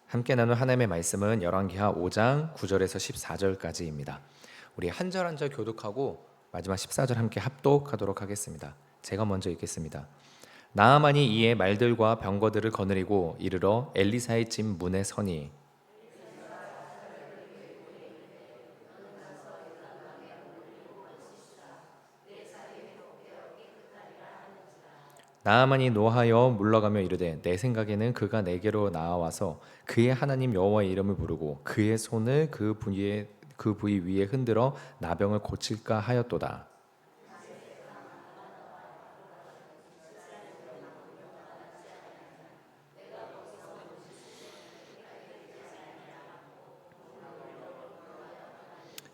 함께 나눌 하나님의 말씀은 열왕기하 5장 9절에서 14절까지입니다. 우리 한 절 한 절 교독하고 마지막 14절 함께 합독하도록 하겠습니다. 제가 먼저 읽겠습니다. 나아만이 이에 말들과 병거들을 거느리고 이르러 엘리사의 집 문에 서니 나아만이 노하여 물러가며 이르되 내 생각에는 그가 내게로 나와서 그의 하나님 여호와의 이름을 부르고 그의 손을 그 부위 위에 흔들어 나병을 고칠까 하였도다.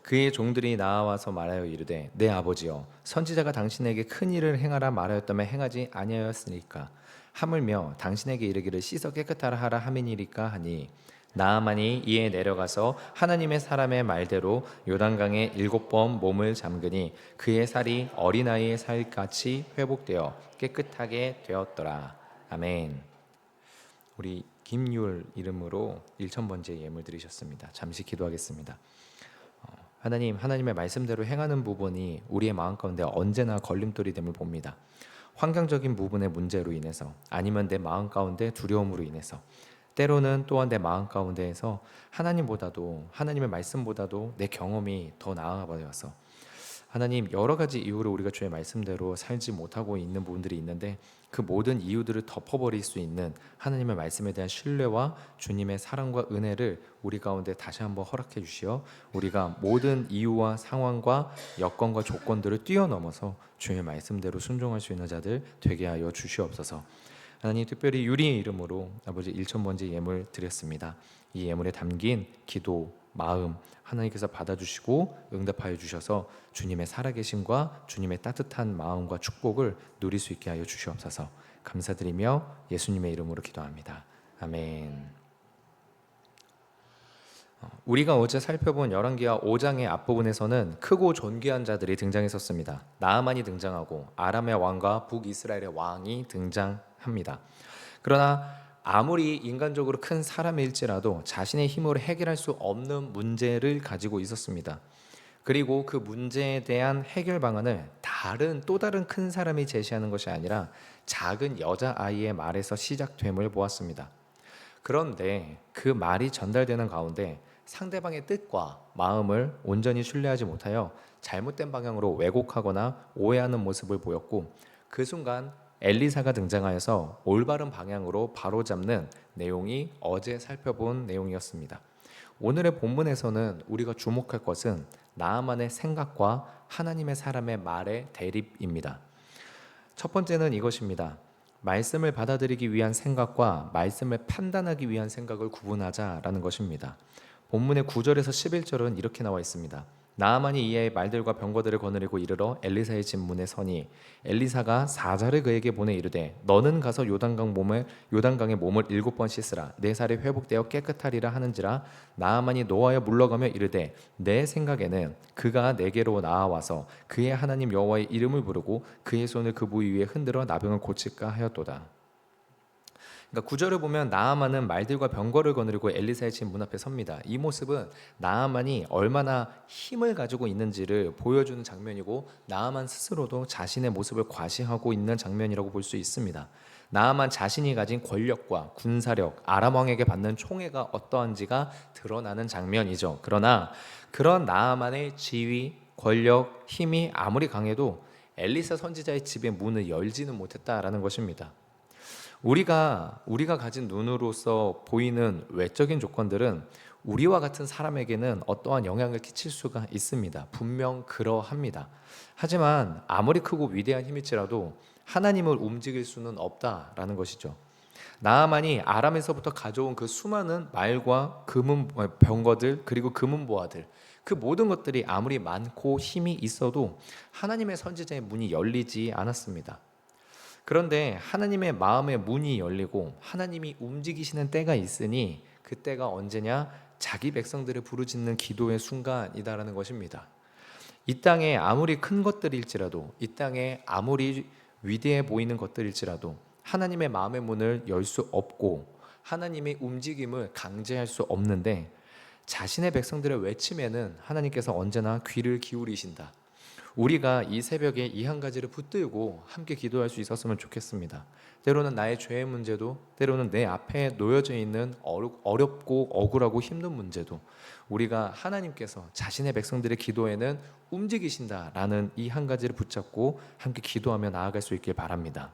그의 종들이 나와서 말하여 이르되 내 아버지여 선지자가 당신에게 큰 일을 행하라 말하였다면 행하지 아니하였으니까 하물며 당신에게 이르기를 씻어 깨끗하라 하라 함이니리까 하니 나아만이 이에 내려가서 하나님의 사람의 말대로 요단강에 7번 몸을 잠그니 그의 살이 어린아이의 살같이 회복되어 깨끗하게 되었더라. 아멘. 우리 김율 이름으로 1,000번째 예물 드리셨습니다. 잠시 기도하겠습니다. 하나님의 말씀대로 행하는 부분이 우리의 마음 가운데 언제나 걸림돌이 됨을 봅니다. 환경적인 부분의 문제로 인해서 아니면 내 마음 가운데 두려움으로 인해서 때로는 또한 내 마음 가운데에서 하나님의 말씀보다도 내 경험이 더 나아가 버려서 하나님 여러 가지 이유로 우리가 주의 말씀대로 살지 못하고 있는 부분들이 있는데 그 모든 이유들을 덮어버릴 수 있는 하나님의 말씀에 대한 신뢰와 주님의 사랑과 은혜를 우리 가운데 다시 한번 허락해 주시어 우리가 모든 이유와 상황과 여건과 조건들을 뛰어넘어서 주의 말씀대로 순종할 수 있는 자들 되게 하여 주시옵소서. 하나님 특별히 유리의 이름으로 아버지 1,000번째 예물 드렸습니다. 이 예물에 담긴 기도, 마음 하나님께서 받아주시고 응답하여 주셔서 주님의 살아계심과 주님의 따뜻한 마음과 축복을 누릴 수 있게 하여 주시옵소서. 감사드리며 예수님의 이름으로 기도합니다. 아멘. 우리가 어제 살펴본 열왕기하 5장의 앞부분에서는 크고 존귀한 자들이 등장했었습니다. 나아만이 등장하고 아람의 왕과 북이스라엘의 왕이 등장합니다. 그러나 아무리 인간적으로 큰 사람일지라도 자신의 힘으로 해결할 수 없는 문제를 가지고 있었습니다. 그리고 그 문제에 대한 해결 방안을 또 다른 큰 사람이 제시하는 것이 아니라 작은 여자아이의 말에서 시작됨을 보았습니다. 그런데 그 말이 전달되는 가운데 상대방의 뜻과 마음을 온전히 신뢰하지 못하여 잘못된 방향으로 왜곡하거나 오해하는 모습을 보였고 그 순간 엘리사가 등장하여서 올바른 방향으로 바로잡는 내용이 어제 살펴본 내용이었습니다. 오늘의 본문에서는 우리가 주목할 것은 나아만의 생각과 하나님의 사람의 말의 대립입니다. 첫 번째는 이것입니다. 말씀을 받아들이기 위한 생각과 말씀을 판단하기 위한 생각을 구분하자라는 것입니다. 본문의 9절에서 11절은 이렇게 나와 있습니다. 나아만이 이에 말들과 병거들을 거느리고 이르러 엘리사의 집 문에 서니 엘리사가 사자를 그에게 보내 이르되 너는 가서 요단강에 몸을 7번 씻으라 내 살이 회복되어 깨끗하리라 하는지라 나아만이 노하여 물러가며 이르되 내 생각에는 그가 내게로 나와서 그의 하나님 여호와의 이름을 부르고 그의 손을 그 부위 위에 흔들어 나병을 고칠까 하였도다. 그러니까 구절을 보면 나아만은 말들과 병거를 거느리고 엘리사의 집 문 앞에 섭니다. 이 모습은 나아만이 얼마나 힘을 가지고 있는지를 보여주는 장면이고 나아만 스스로도 자신의 모습을 과시하고 있는 장면이라고 볼 수 있습니다. 나아만 자신이 가진 권력과 군사력, 아람 왕에게 받는 총애가 어떠한지가 드러나는 장면이죠. 그러나 그런 나아만의 지위, 권력, 힘이 아무리 강해도 엘리사 선지자의 집의 문을 열지는 못했다라는 것입니다. 우리가 가진 눈으로서 보이는 외적인 조건들은 우리와 같은 사람에게는 어떠한 영향을 끼칠 수가 있습니다. 분명 그러합니다. 하지만 아무리 크고 위대한 힘일지라도 하나님을 움직일 수는 없다라는 것이죠. 나아만이 아람에서부터 가져온 그 수많은 말과 병거들 그리고 금은보화들 그 모든 것들이 아무리 많고 힘이 있어도 하나님의 선지자의 문이 열리지 않았습니다. 그런데 하나님의 마음의 문이 열리고 하나님이 움직이시는 때가 있으니 그 때가 언제냐? 자기 백성들을 부르짖는 기도의 순간이다라는 것입니다. 이 땅에 아무리 큰 것들일지라도 이 땅에 아무리 위대해 보이는 것들일지라도 하나님의 마음의 문을 열 수 없고 하나님의 움직임을 강제할 수 없는데 자신의 백성들의 외침에는 하나님께서 언제나 귀를 기울이신다. 우리가 이 새벽에 이 한 가지를 붙들고 함께 기도할 수 있었으면 좋겠습니다. 때로는 나의 죄의 문제도, 때로는 내 앞에 놓여져 있는 어렵고 억울하고 힘든 문제도 우리가 하나님께서 자신의 백성들의 기도에는 움직이신다라는 이 한 가지를 붙잡고 함께 기도하며 나아갈 수 있길 바랍니다.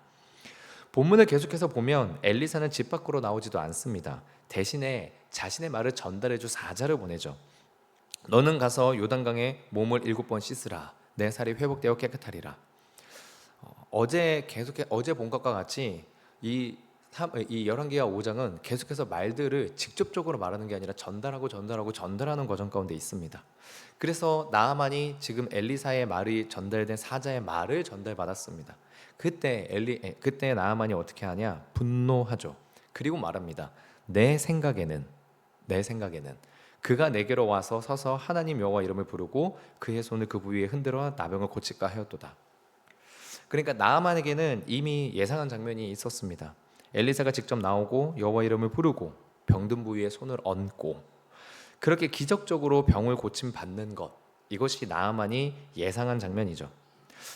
본문을 계속해서 보면 엘리사는 집 밖으로 나오지도 않습니다. 대신에 자신의 말을 전달해줄 사자를 보내죠. 너는 가서 요단강에 몸을 7번 씻으라. 내 살이 회복되어 깨끗하리라. 어제 본 것과 같이 이 열왕기하 5장은 계속해서 말들을 직접적으로 말하는 게 아니라 전달하는 과정 가운데 있습니다. 그래서 나아만이 지금 엘리사의 말이 전달된 사자의 말을 전달받았습니다. 그때 나아만이 어떻게 하냐? 분노하죠. 그리고 말합니다. 내 생각에는 그가 내게로 와서 서서 하나님 여호와 이름을 부르고 그의 손을 그 부위에 흔들어 나병을 고칠까 하였도다. 그러니까 나아만에게는 이미 예상한 장면이 있었습니다. 엘리사가 직접 나오고 여호와 이름을 부르고 병든 부위에 손을 얹고 그렇게 기적적으로 병을 고침 받는 것, 이것이 나아만이 예상한 장면이죠.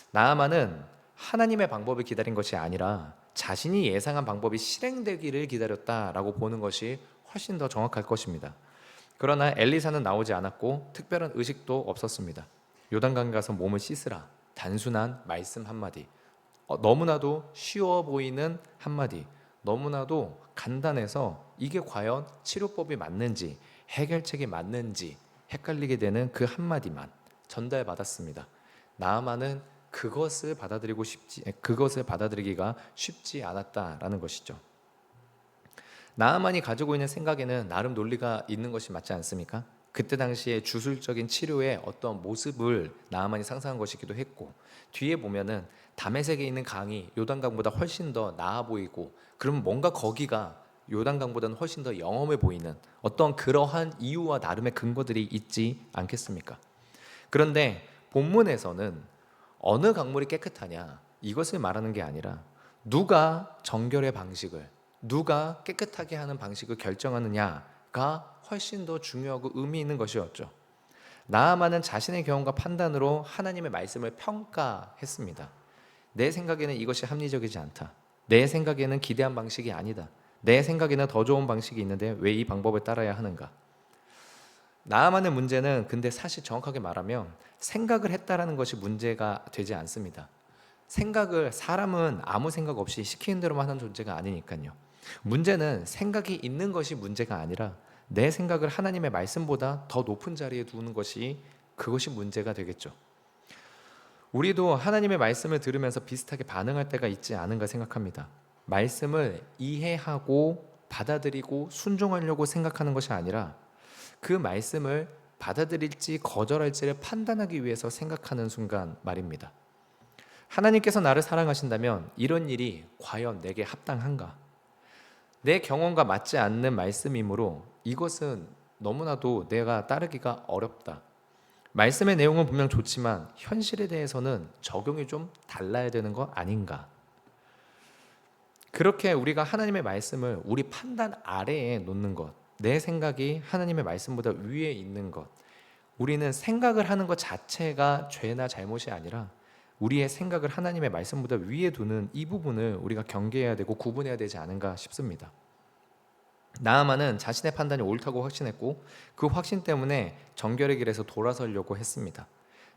나아만은 하나님의 방법을 기다린 것이 아니라 자신이 예상한 방법이 실행되기를 기다렸다라고 보는 것이 훨씬 더 정확할 것입니다. 그러나 엘리사는 나오지 않았고 특별한 의식도 없었습니다. 요단강 가서 몸을 씻으라. 단순한 말씀 한마디, 너무나도 쉬워 보이는 한마디, 너무나도 간단해서 이게 과연 치료법이 맞는지 해결책이 맞는지 헷갈리게 되는 그 한마디만 전달받았습니다. 나아만은 그것을 받아들이기가 쉽지 않았다라는 것이죠. 나아만이 가지고 있는 생각에는 나름 논리가 있는 것이 맞지 않습니까? 그때 당시에 주술적인 치료의 어떤 모습을 나아만이 상상한 것이기도 했고, 뒤에 보면은 다메섹에 있는 강이 요단강보다 훨씬 더 나아 보이고, 그러면 뭔가 거기가 요단강보다는 훨씬 더 영험해 보이는 어떤 그러한 이유와 나름의 근거들이 있지 않겠습니까? 그런데 본문에서는 어느 강물이 깨끗하냐 이것을 말하는 게 아니라 누가 정결의 방식을, 누가 깨끗하게 하는 방식을 결정하느냐가 훨씬 더 중요하고 의미 있는 것이었죠. 나아만은 자신의 경험과 판단으로 하나님의 말씀을 평가했습니다. 내 생각에는 이것이 합리적이지 않다. 내 생각에는 기대한 방식이 아니다. 내 생각에는 더 좋은 방식이 있는데 왜 이 방법을 따라야 하는가? 나아만의 문제는 근데 사실 정확하게 말하면 생각을 했다라는 것이 문제가 되지 않습니다. 사람은 아무 생각 없이 시키는 대로만 하는 존재가 아니니까요. 문제는 생각이 있는 것이 문제가 아니라 내 생각을 하나님의 말씀보다 더 높은 자리에 두는 그것이 문제가 되겠죠. 우리도 하나님의 말씀을 들으면서 비슷하게 반응할 때가 있지 않은가 생각합니다. 말씀을 이해하고 받아들이고 순종하려고 생각하는 것이 아니라 그 말씀을 받아들일지 거절할지를 판단하기 위해서 생각하는 순간 말입니다. 하나님께서 나를 사랑하신다면 이런 일이 과연 내게 합당한가? 내 경험과 맞지 않는 말씀이므로 이것은 너무나도 내가 따르기가 어렵다. 말씀의 내용은 분명 좋지만 현실에 대해서는 적용이 좀 달라야 되는 거 아닌가? 그렇게 우리가 하나님의 말씀을 우리 판단 아래에 놓는 것, 내 생각이 하나님의 말씀보다 위에 있는 것, 우리는 생각을 하는 것 자체가 죄나 잘못이 아니라 우리의 생각을 하나님의 말씀보다 위에 두는 이 부분을 우리가 경계해야 되고 구분해야 되지 않은가 싶습니다. 나아만은 자신의 판단이 옳다고 확신했고 그 확신 때문에 정결의 길에서 돌아서려고 했습니다.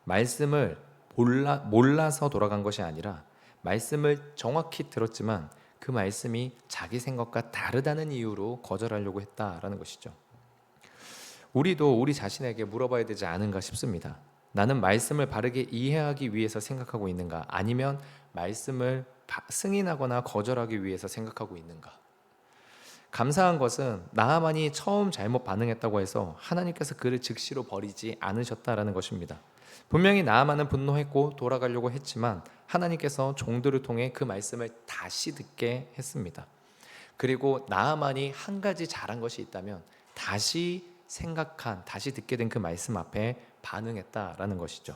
말씀을 몰라서 돌아간 것이 아니라 말씀을 정확히 들었지만 그 말씀이 자기 생각과 다르다는 이유로 거절하려고 했다라는 것이죠. 우리도 우리 자신에게 물어봐야 되지 않은가 싶습니다. 나는 말씀을 바르게 이해하기 위해서 생각하고 있는가? 아니면 말씀을 승인하거나 거절하기 위해서 생각하고 있는가? 감사한 것은 나아만이 처음 잘못 반응했다고 해서 하나님께서 그를 즉시로 버리지 않으셨다라는 것입니다. 분명히 나아만은 분노했고 돌아가려고 했지만 하나님께서 종들을 통해 그 말씀을 다시 듣게 했습니다. 그리고 나아만이 한 가지 잘한 것이 있다면 다시 듣게 된 그 말씀 앞에 반응했다라는 것이죠.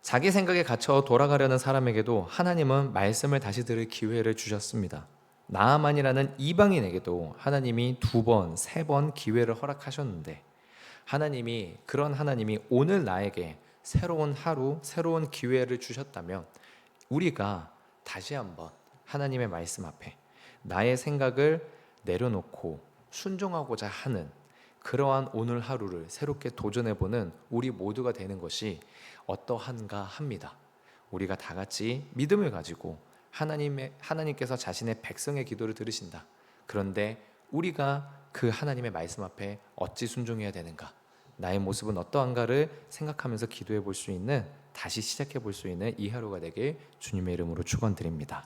자기 생각에 갇혀 돌아가려는 사람에게도 하나님은 말씀을 다시 들을 기회를 주셨습니다. 나아만이라는 이방인에게도 하나님이 2번, 3번 기회를 허락하셨는데 그런 하나님이 오늘 나에게 새로운 하루, 새로운 기회를 주셨다면 우리가 다시 한번 하나님의 말씀 앞에 나의 생각을 내려놓고 순종하고자 하는 그러한 오늘 하루를 새롭게 도전해보는 우리 모두가 되는 것이 어떠한가 합니다. 우리가 다 같이 믿음을 가지고 하나님께서 자신의 백성의 기도를 들으신다. 그런데 우리가 그 하나님의 말씀 앞에 어찌 순종해야 되는가? 나의 모습은 어떠한가를 생각하면서 기도해 볼 수 있는, 다시 시작해 볼 수 있는 이 하루가 되길 주님의 이름으로 축원드립니다.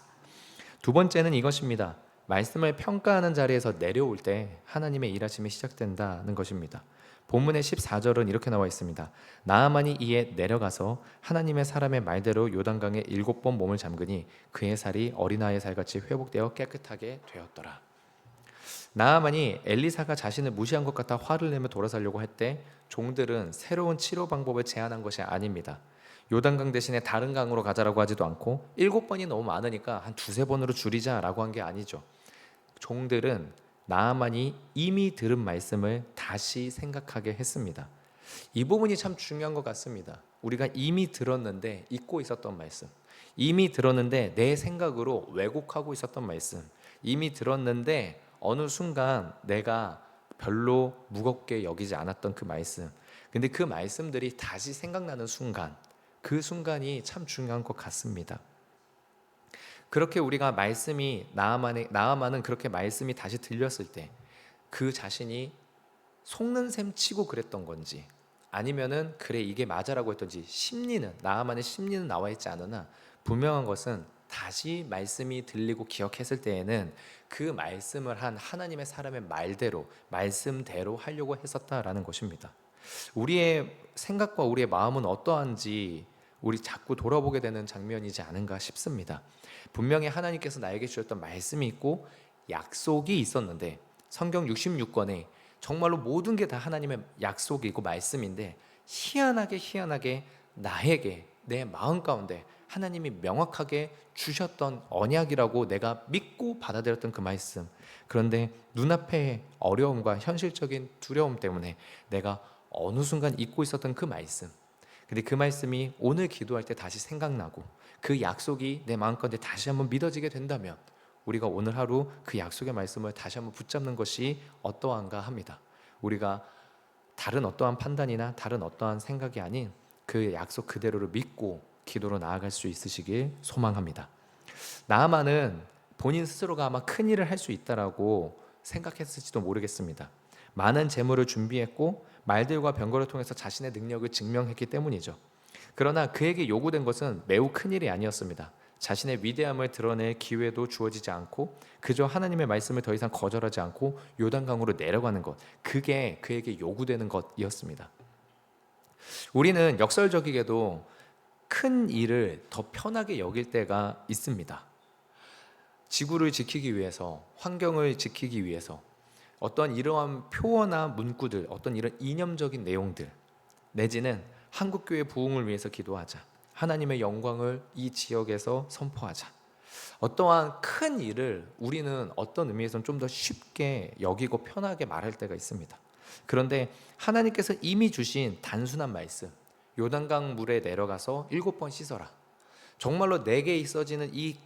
2번째는 이것입니다. 말씀을 평가하는 자리에서 내려올 때 하나님의 일하심이 시작된다는 것입니다. 본문의 14절은 이렇게 나와 있습니다. 나아만이 이에 내려가서 하나님의 사람의 말대로 요단강에 7번 몸을 잠그니 그의 살이 어린아이의 살같이 회복되어 깨끗하게 되었더라. 나아만이 엘리사가 자신을 무시한 것 같아 화를 내며 돌아서려고 할 때 종들은 새로운 치료 방법을 제안한 것이 아닙니다. 요단강 대신에 다른 강으로 가자라고 하지도 않고 7번이 너무 많으니까 한 2-3번으로 줄이자라고 한 게 아니죠. 종들은 나아만이 이미 들은 말씀을 다시 생각하게 했습니다. 이 부분이 참 중요한 것 같습니다. 우리가 이미 들었는데 잊고 있었던 말씀, 이미 들었는데 내 생각으로 왜곡하고 있었던 말씀, 이미 들었는데 어느 순간 내가 별로 무겁게 여기지 않았던 그 말씀, 근데 그 말씀들이 다시 생각나는 순간, 그 순간이 참 중요한 것 같습니다. 그렇게 우리가 나아만은 그렇게 말씀이 다시 들렸을 때 그 자신이 속는 셈 치고 그랬던 건지, 아니면은 그래 이게 맞아라고 했던지, 나아만의 심리는 나와 있지 않으나 분명한 것은 다시 말씀이 들리고 기억했을 때에는 그 말씀을 한 하나님의 사람의 말씀대로 하려고 했었다라는 것입니다. 우리의 생각과 우리의 마음은 어떠한지 우리 자꾸 돌아보게 되는 장면이지 않은가 싶습니다. 분명히 하나님께서 나에게 주셨던 말씀이 있고 약속이 있었는데, 성경 66권에 정말로 모든 게 다 하나님의 약속이고 말씀인데 희한하게 나에게 내 마음 가운데 하나님이 명확하게 주셨던 언약이라고 내가 믿고 받아들였던 그 말씀, 그런데 눈앞의 어려움과 현실적인 두려움 때문에 내가 어느 순간 잊고 있었던 그 말씀, 근데 그 말씀이 오늘 기도할 때 다시 생각나고 그 약속이 내 마음가운데 다시 한번 믿어지게 된다면 우리가 오늘 하루 그 약속의 말씀을 다시 한번 붙잡는 것이 어떠한가 합니다. 우리가 다른 어떠한 판단이나 다른 어떠한 생각이 아닌 그 약속 그대로를 믿고 기도로 나아갈 수 있으시길 소망합니다. 나아만은 본인 스스로가 아마 큰 일을 할 수 있다라고 생각했을지도 모르겠습니다. 많은 재물을 준비했고 말들과 병거를 통해서 자신의 능력을 증명했기 때문이죠. 그러나 그에게 요구된 것은 매우 큰 일이 아니었습니다. 자신의 위대함을 드러낼 기회도 주어지지 않고 그저 하나님의 말씀을 더 이상 거절하지 않고 요단강으로 내려가는 것, 그게 그에게 요구되는 것이었습니다. 우리는 역설적이게도 큰 일을 더 편하게 여길 때가 있습니다. 지구를 지키기 위해서, 환경을 지키기 위해서 어떤 이러한 표어나 문구들, 어떤 이런 이념적인 내용들, 내지는 한국교회 부흥을 위해서 기도하자, 하나님의 영광을 이 지역에서 선포하자, 어떠한 큰 일을 우리는 어떤 의미에서는 좀 더 쉽게 여기고 편하게 말할 때가 있습니다. 그런데 하나님께서 이미 주신 단순한 말씀, 요단강 물에 내려가서 7번 씻어라, 정말로 내게 있어지는 이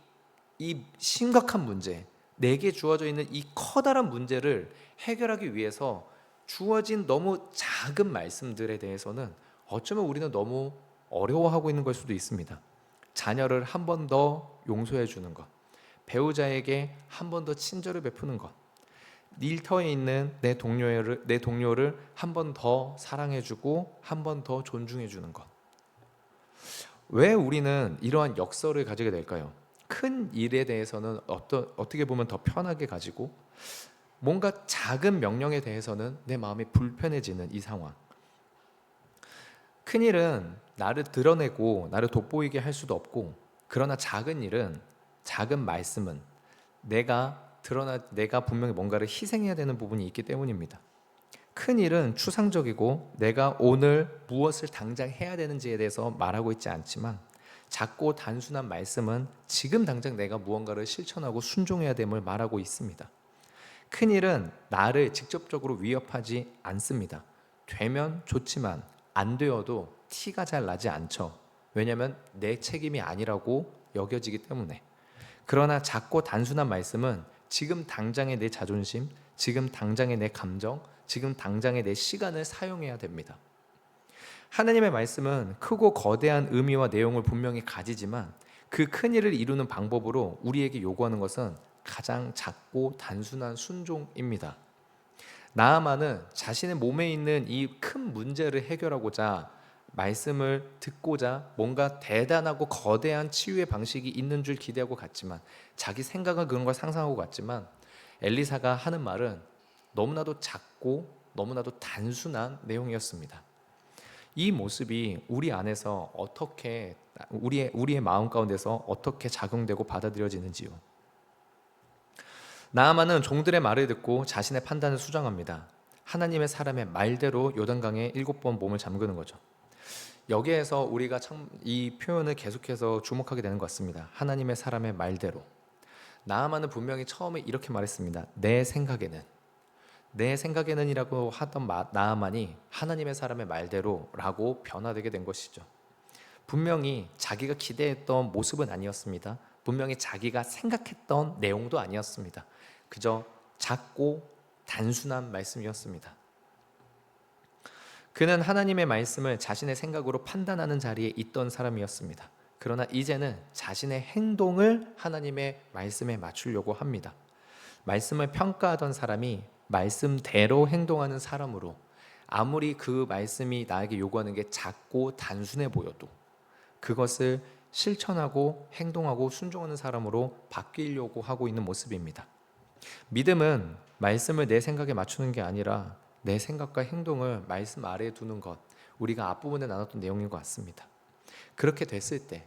심각한 문제, 내게 주어져 있는 이 커다란 문제를 해결하기 위해서 주어진 너무 작은 말씀들에 대해서는 어쩌면 우리는 너무 어려워하고 있는 걸 수도 있습니다. 자녀를 한 번 더 용서해 주는 것, 배우자에게 한 번 더 친절을 베푸는 것, 일터에 있는 내 동료를 한 번 더 사랑해 주고 한 번 더 존중해 주는 것. 왜 우리는 이러한 역설을 가지게 될까요? 큰 일에 대해서는 어떻게 보면 더 편하게 가지고 뭔가 작은 명령에 대해서는 내 마음이 불편해지는 이 상황. 큰 일은 나를 드러내고 나를 돋보이게 할 수도 없고, 그러나 작은 일은, 작은 말씀은 내가 분명히 뭔가를 희생해야 되는 부분이 있기 때문입니다. 큰 일은 추상적이고 내가 오늘 무엇을 당장 해야 되는지에 대해서 말하고 있지 않지만, 작고 단순한 말씀은 지금 당장 내가 무언가를 실천하고 순종해야 됨을 말하고 있습니다. 큰일은 나를 직접적으로 위협하지 않습니다. 되면 좋지만 안 되어도 티가 잘 나지 않죠. 왜냐하면 내 책임이 아니라고 여겨지기 때문에. 그러나 작고 단순한 말씀은 지금 당장의 내 자존심, 지금 당장의 내 감정, 지금 당장의 내 시간을 사용해야 됩니다. 하나님의 말씀은 크고 거대한 의미와 내용을 분명히 가지지만 그 큰 일을 이루는 방법으로 우리에게 요구하는 것은 가장 작고 단순한 순종입니다. 나아만은 자신의 몸에 있는 이 큰 문제를 해결하고자 말씀을 듣고자 뭔가 대단하고 거대한 치유의 방식이 있는 줄 기대하고 갔지만, 자기 생각은 그런 걸 상상하고 갔지만, 엘리사가 하는 말은 너무나도 작고 너무나도 단순한 내용이었습니다. 이 모습이 우리 안에서 어떻게 우리의 마음 가운데서 어떻게 작용되고 받아들여지는지요. 나아만은 종들의 말을 듣고 자신의 판단을 수정합니다. 하나님의 사람의 말대로 요단강에 7번 몸을 잠그는 거죠. 여기에서 우리가 참 이 표현을 계속해서 주목하게 되는 것 같습니다. 하나님의 사람의 말대로. 나아만은 분명히 처음에 이렇게 말했습니다. 내 생각에는 이라고 하던 나아만이 하나님의 사람의 말대로 라고 변화되게 된 것이죠. 분명히 자기가 기대했던 모습은 아니었습니다. 분명히 자기가 생각했던 내용도 아니었습니다. 그저 작고 단순한 말씀이었습니다. 그는 하나님의 말씀을 자신의 생각으로 판단하는 자리에 있던 사람이었습니다. 그러나 이제는 자신의 행동을 하나님의 말씀에 맞추려고 합니다. 말씀을 평가하던 사람이 말씀대로 행동하는 사람으로, 아무리 그 말씀이 나에게 요구하는 게 작고 단순해 보여도 그것을 실천하고 행동하고 순종하는 사람으로 바뀌려고 하고 있는 모습입니다. 믿음은 말씀을 내 생각에 맞추는 게 아니라 내 생각과 행동을 말씀 아래에 두는 것, 우리가 앞부분에 나눴던 내용인 것 같습니다. 그렇게 됐을 때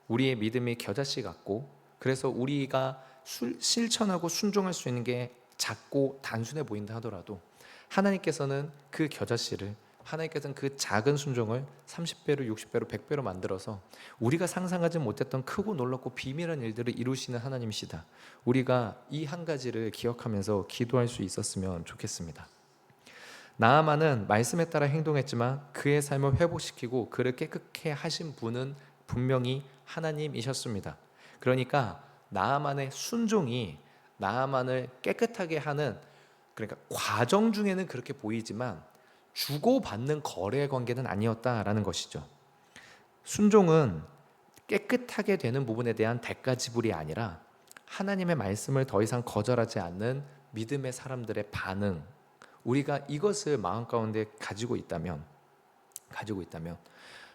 우리의 믿음이 겨자씨 같고, 그래서 우리가 실천하고 순종할 수 있는 게 작고 단순해 보인다 하더라도 하나님께서는 그 겨자씨를, 하나님께서는 그 작은 순종을 30배로 60배로 100배로 만들어서 우리가 상상하지 못했던 크고 놀랍고 비밀한 일들을 이루시는 하나님이시다. 우리가 이 한 가지를 기억하면서 기도할 수 있었으면 좋겠습니다. 나아만은 말씀에 따라 행동했지만 그의 삶을 회복시키고 그를 깨끗게 하신 분은 분명히 하나님이셨습니다. 그러니까 나아만의 순종이 나아만을 깨끗하게 하는, 그러니까 과정 중에는 그렇게 보이지만 주고받는 거래 관계는 아니었다라는 것이죠. 순종은 깨끗하게 되는 부분에 대한 대가 지불이 아니라 하나님의 말씀을 더 이상 거절하지 않는 믿음의 사람들의 반응, 우리가 이것을 마음 가운데 가지고 있다면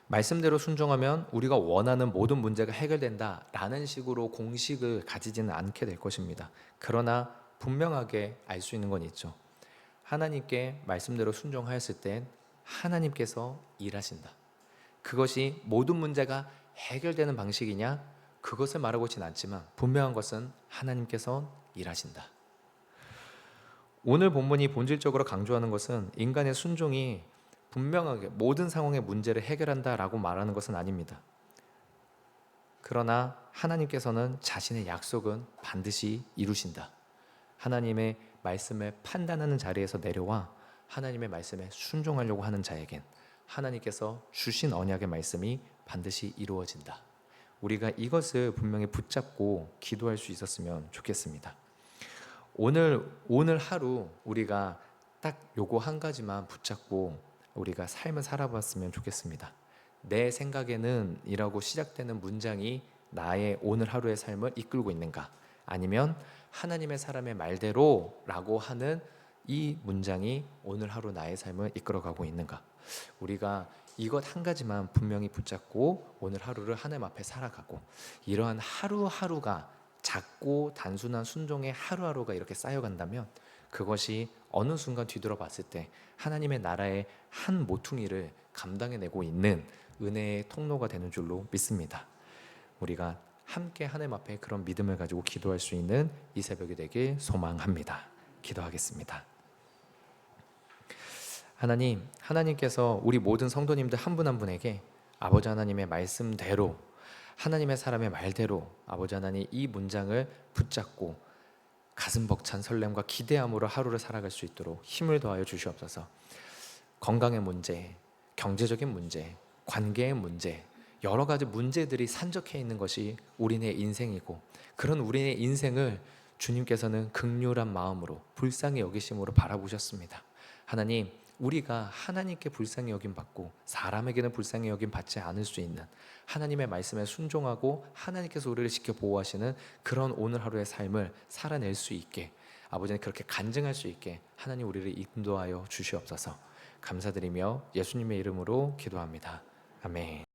말씀대로 순종하면 우리가 원하는 모든 문제가 해결된다라는 식으로 공식을 가지지는 않게 될 것입니다. 그러나 분명하게 알 수 있는 건 있죠. 하나님께 말씀대로 순종하였을 땐 하나님께서 일하신다. 그것이 모든 문제가 해결되는 방식이냐? 그것을 말하고 있지는 않지만 분명한 것은 하나님께서 일하신다. 오늘 본문이 본질적으로 강조하는 것은 인간의 순종이 분명하게 모든 상황의 문제를 해결한다라고 말하는 것은 아닙니다. 그러나 하나님께서는 자신의 약속은 반드시 이루신다. 하나님의 말씀을 판단하는 자리에서 내려와 하나님의 말씀에 순종하려고 하는 자에겐 하나님께서 주신 언약의 말씀이 반드시 이루어진다. 우리가 이것을 분명히 붙잡고 기도할 수 있었으면 좋겠습니다. 오늘 하루 우리가 딱 요거 한 가지만 붙잡고 우리가 삶을 살아봤으면 좋겠습니다. 내 생각에는 이라고 시작되는 문장이 나의 오늘 하루의 삶을 이끌고 있는가, 아니면 하나님의 사람의 말대로 라고 하는 이 문장이 오늘 하루 나의 삶을 이끌어가고 있는가. 우리가 이것 한 가지만 분명히 붙잡고 오늘 하루를 하나님 앞에 살아가고, 이러한 하루하루가 작고 단순한 순종의 하루하루가 이렇게 쌓여간다면 그것이 어느 순간 뒤돌아봤을 때 하나님의 나라의 한 모퉁이를 감당해내고 있는 은혜의 통로가 되는 줄로 믿습니다. 우리가 함께 하나님 앞에 그런 믿음을 가지고 기도할 수 있는 이 새벽이 되길 소망합니다. 기도하겠습니다. 하나님께서 우리 모든 성도님들 한 분 한 분에게 아버지 하나님의 말씀대로 하나님의 사람의 말대로 아버지 하나님 이 문장을 붙잡고 가슴 벅찬 설렘과 기대함으로 하루를 살아갈 수 있도록 힘을 더하여 주시옵소서. 건강의 문제, 경제적인 문제, 관계의 문제, 여러 가지 문제들이 산적해 있는 것이 우리네 인생이고, 그런 우리네 인생을 주님께서는 긍휼한 마음으로 불쌍히 여기심으로 바라보셨습니다. 하나님, 우리가 하나님께 불쌍히 여김 받고 사람에게는 불쌍히 여김 받지 않을 수 있는 하나님의 말씀에 순종하고 하나님께서 우리를 지켜 보호하시는 그런 오늘 하루의 삶을 살아낼 수 있게, 아버지는 그렇게 간증할 수 있게 하나님 우리를 인도하여 주시옵소서. 감사드리며 예수님의 이름으로 기도합니다. 아멘.